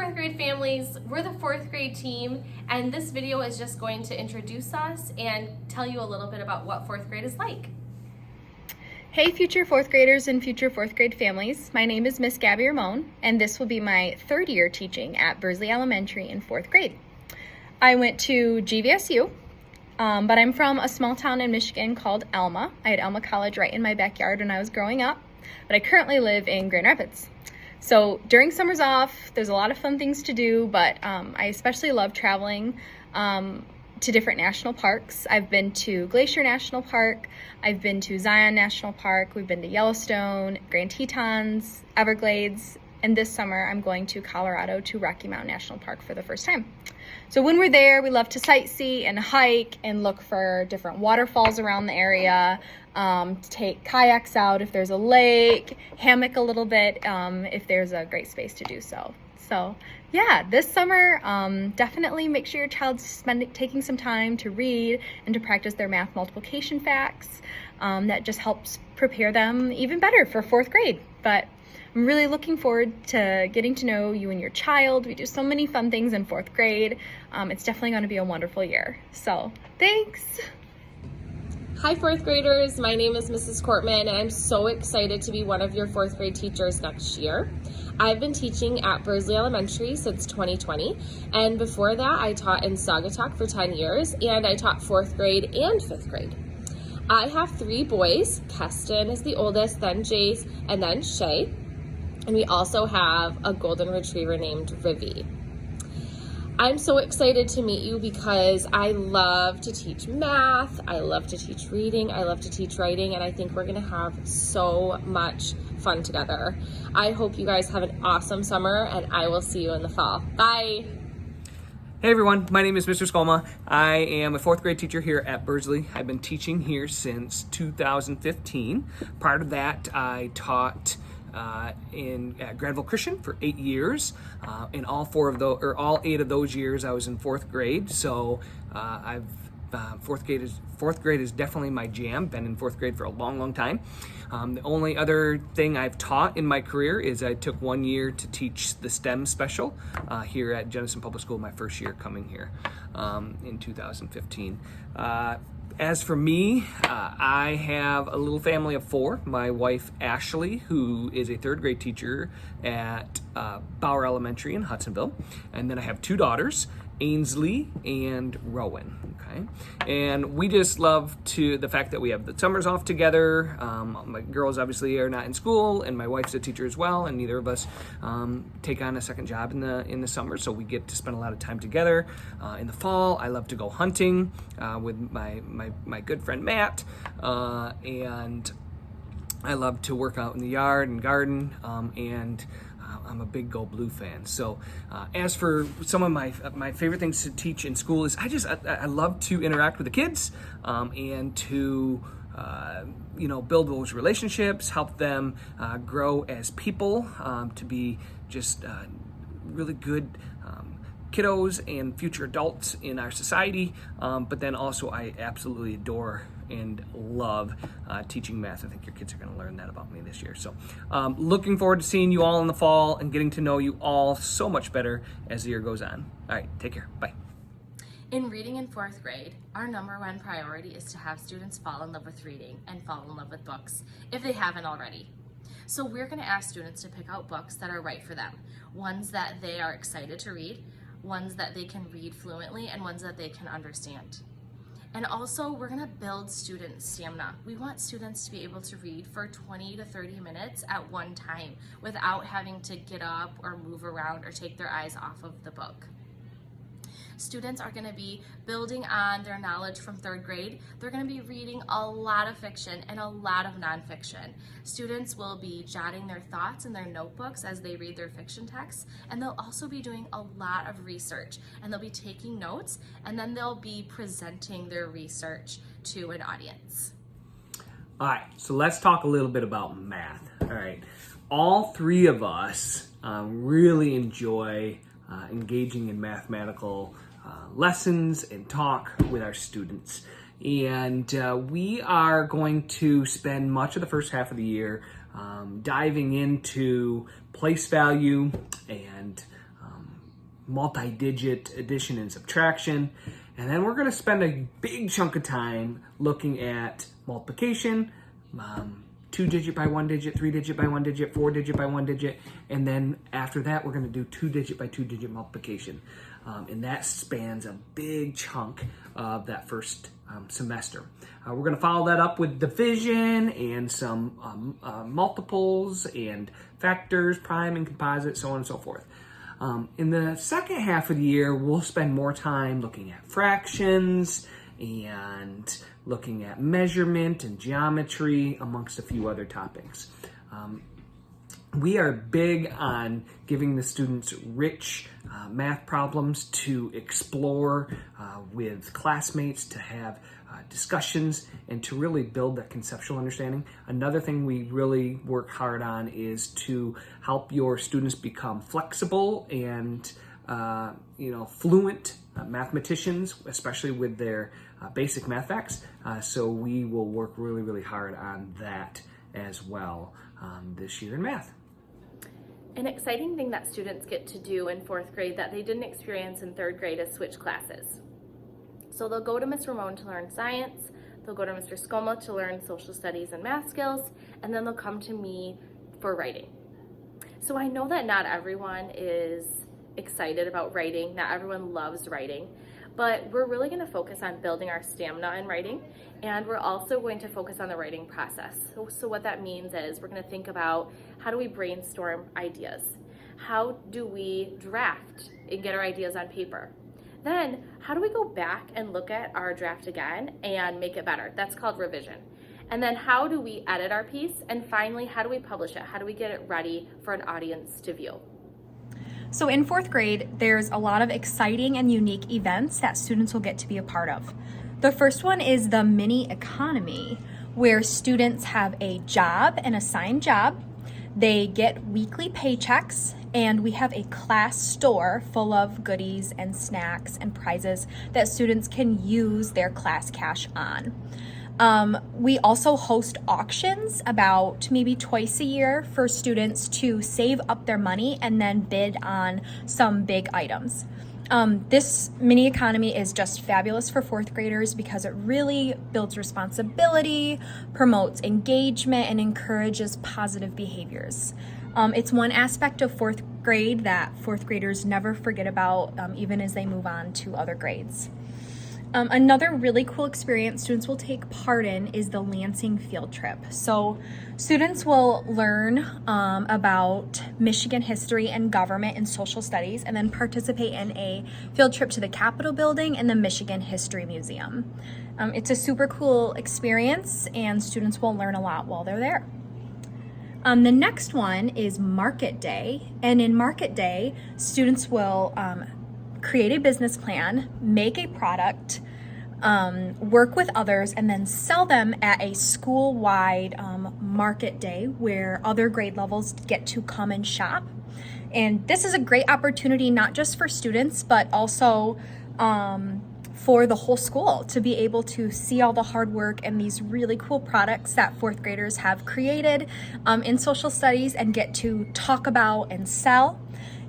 fourth grade families, we're the fourth grade team, and this video is just going to introduce us and tell you a little bit about what fourth grade is like. Hey future fourth graders and future fourth grade families, my name is Miss Gabby Ramon, and this will be my third year teaching at Bursley Elementary in fourth grade. I went to GVSU, but I'm from a small town in Michigan called Alma. I had Alma College right in my backyard when I was growing up, but I currently live in Grand Rapids. So during summers off, there's a lot of fun things to do, but I especially love traveling to different national parks. I've been to Glacier National Park, I've been to Zion National Park, we've been to Yellowstone, Grand Tetons, Everglades, and this summer I'm going to Colorado to Rocky Mountain National Park for the first time. So when we're there, we love to sightsee and hike and look for different waterfalls around the area, to take kayaks out if there's a lake, hammock a little bit if there's a great space to do so. So yeah, this summer, definitely make sure your child's taking some time to read and to practice their math multiplication facts. That just helps prepare them even better for fourth grade. But I'm really looking forward to getting to know you and your child. We do so many fun things in fourth grade. It's definitely going to be a wonderful year. So thanks. Hi fourth graders, my name is Mrs. Cortman, and I'm so excited to be one of your fourth grade teachers next year. I've been teaching at Bursley Elementary since 2020, and before that I taught in Saugatuck for 10 years, and I taught fourth grade and fifth grade. I have 3 boys. Keston is the oldest, then Jace, and then Shay. And we also have a golden retriever named Rivi. I'm so excited to meet you because I love to teach math, I love to teach reading, I love to teach writing, and I think we're gonna have so much fun together. I hope you guys have an awesome summer, and I will see you in the fall. Bye. Hey everyone, my name is Mr. Skolma. I am a fourth grade teacher here at Bursley. I've been teaching here since 2015. Prior to that, I taught at Granville Christian for 8 years. In all 8 of those years, I was in fourth grade. So fourth grade is definitely my jam. Been in fourth grade for a long time. The only other thing I've taught in my career is I took 1 year to teach the STEM special here at Jenison Public School, my first year coming here in 2015. As for me, I have a little family of 4. My wife, Ashley, who is a third grade teacher at Bauer Elementary in Hudsonville. And then I have 2 daughters, Ainsley and Rowan, okay? And we just love the fact that we have the summers off together. My girls obviously are not in school, and my wife's a teacher as well, and neither of us take on a second job in the summer, so we get to spend a lot of time together. In the fall, I love to go hunting with my good friend Matt, and I love to work out in the yard and garden, and I'm a big Go Blue fan. So as for some of my favorite things to teach in school is I love to interact with the kids and to build those relationships, help them grow as people, to be just really good kiddos and future adults in our society. But then also I absolutely adore and love teaching math. I think your kids are going to learn that about me this year. So looking forward to seeing you all in the fall and getting to know you all so much better as the year goes on. All right, take care. Bye. In reading in fourth grade, our #1 priority is to have students fall in love with reading and fall in love with books if they haven't already. So we're going to ask students to pick out books that are right for them, ones that they are excited to read, ones that they can read fluently, and ones that they can understand. And also, we're gonna build student stamina. We want students to be able to read for 20 to 30 minutes at one time without having to get up or move around or take their eyes off of the book. Students are gonna be building on their knowledge from third grade. They're gonna be reading a lot of fiction and a lot of nonfiction. Students will be jotting their thoughts in their notebooks as they read their fiction texts, and they'll also be doing a lot of research, and they'll be taking notes, and then they'll be presenting their research to an audience. All right, so let's talk a little bit about math. All right, all 3 of us really enjoy engaging in mathematical lessons and talk with our students. And we are going to spend much of the first half of the year diving into place value and multi-digit addition and subtraction. And then we're gonna spend a big chunk of time looking at multiplication, 2-digit by 1-digit, 3-digit by 1-digit, 4-digit by 1-digit, and then after that we're going to do 2-digit by 2-digit multiplication, and that spans a big chunk of that first semester. We're going to follow that up with division and some multiples and factors, prime and composite, so on and so forth. In the second half of the year, we'll spend more time looking at fractions and looking at measurement and geometry, amongst a few other topics. We are big on giving the students rich math problems to explore with classmates, to have discussions, and to really build that conceptual understanding. Another thing we really work hard on is to help your students become flexible and fluent mathematicians, especially with their basic math facts. So we will work really, really hard on that as well this year in math. An exciting thing that students get to do in 4th grade that they didn't experience in 3rd grade is switch classes. So they'll go to Ms. Ramon to learn science, they'll go to Mr. Skoma to learn social studies and math skills, and then they'll come to me for writing. So I know that not everyone is excited about writing, not everyone loves writing, but we're really going to focus on building our stamina in writing, and we're also going to focus on the writing process. So what that means is we're going to think about how do we brainstorm ideas? How do we draft and get our ideas on paper? Then how do we go back and look at our draft again and make it better? That's called revision. And then how do we edit our piece? And finally, how do we publish it? How do we get it ready for an audience to view? So in 4th grade, there's a lot of exciting and unique events that students will get to be a part of. The first one is the mini economy, where students have a job, an assigned job. They get weekly paychecks, and we have a class store full of goodies and snacks and prizes that students can use their class cash on. We also host auctions about maybe twice a year for students to save up their money and then bid on some big items. This mini economy is just fabulous for 4th graders because it really builds responsibility, promotes engagement, and encourages positive behaviors. It's one aspect of 4th grade that 4th graders never forget about, even as they move on to other grades. Another really cool experience students will take part in is the Lansing field trip. So students will learn about Michigan history and government and social studies, and then participate in a field trip to the Capitol building and the Michigan History Museum. It's a super cool experience, and students will learn a lot while they're there. The next one is Market Day, and in Market Day, students will create a business plan, make a product, work with others, and then sell them at a school-wide market day where other grade levels get to come and shop. And this is a great opportunity not just for students, but also for the whole school to be able to see all the hard work and these really cool products that 4th graders have created in social studies and get to talk about and sell.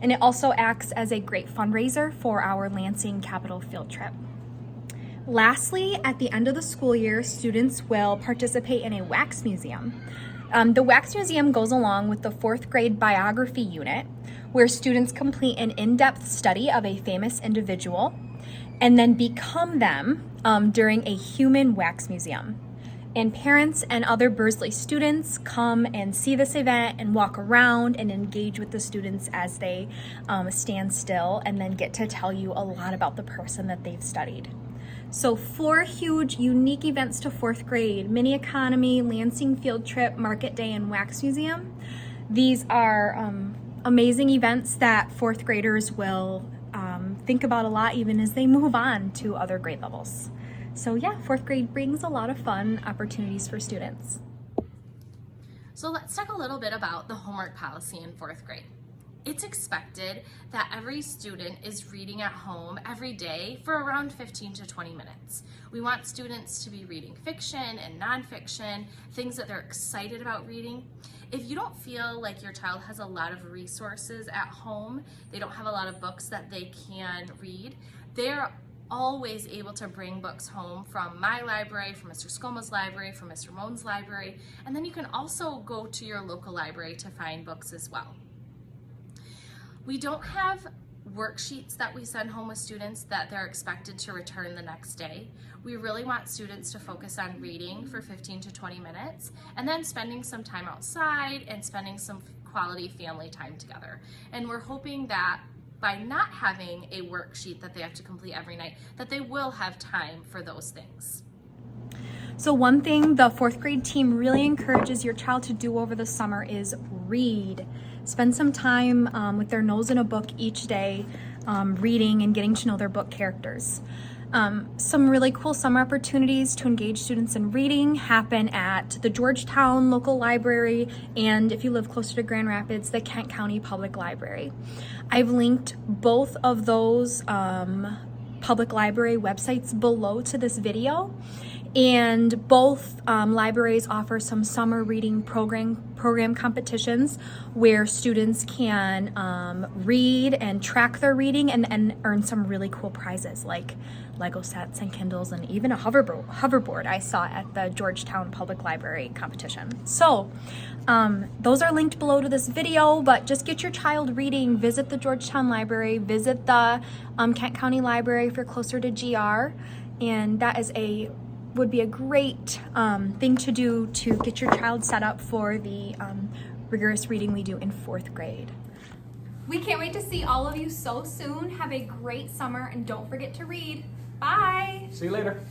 And it also acts as a great fundraiser for our Lansing Capitol field trip. Lastly, at the end of the school year, students will participate in a wax museum. The wax museum goes along with the 4th grade biography unit, where students complete an in-depth study of a famous individual and then become them during a human wax museum. And parents and other Bursley students come and see this event and walk around and engage with the students as they stand still and then get to tell you a lot about the person that they've studied. So 4 huge, unique events to 4th grade: mini economy, Lansing field trip, market day, and wax museum. These are amazing events that 4th graders will think about a lot even as they move on to other grade levels. So yeah, 4th grade brings a lot of fun opportunities for students. So let's talk a little bit about the homework policy in 4th grade. It's expected that every student is reading at home every day for around 15 to 20 minutes. We want students to be reading fiction and nonfiction, things that they're excited about reading. If you don't feel like your child has a lot of resources at home, they don't have a lot of books that they can read, they're always able to bring books home from my library, from Mr. Skoma's library, from Mr. Moan's library, and then you can also go to your local library to find books as well. We don't have worksheets that we send home with students that they're expected to return the next day. We really want students to focus on reading for 15 to 20 minutes and then spending some time outside and spending some quality family time together. And we're hoping that by not having a worksheet that they have to complete every night, that they will have time for those things. So one thing the 4th grade team really encourages your child to do over the summer is read. Spend some time with their nose in a book each day, reading and getting to know their book characters. Some really cool summer opportunities to engage students in reading happen at the Georgetown local library, and if you live closer to Grand Rapids, the Kent County Public Library. I've linked both of those public library websites below to this video, and both libraries offer some summer reading program competitions where students can read and track their reading and earn some really cool prizes like Lego sets and Kindles and even a hoverboard I saw at the Georgetown Public Library competition. So those are linked below to this video, but just get your child reading. Visit the Georgetown Library, visit the Kent County Library if you're closer to GR, and that would be a great thing to do to get your child set up for the rigorous reading we do in 4th grade. We can't wait to see all of you so soon. Have a great summer and don't forget to read. Bye! See you later.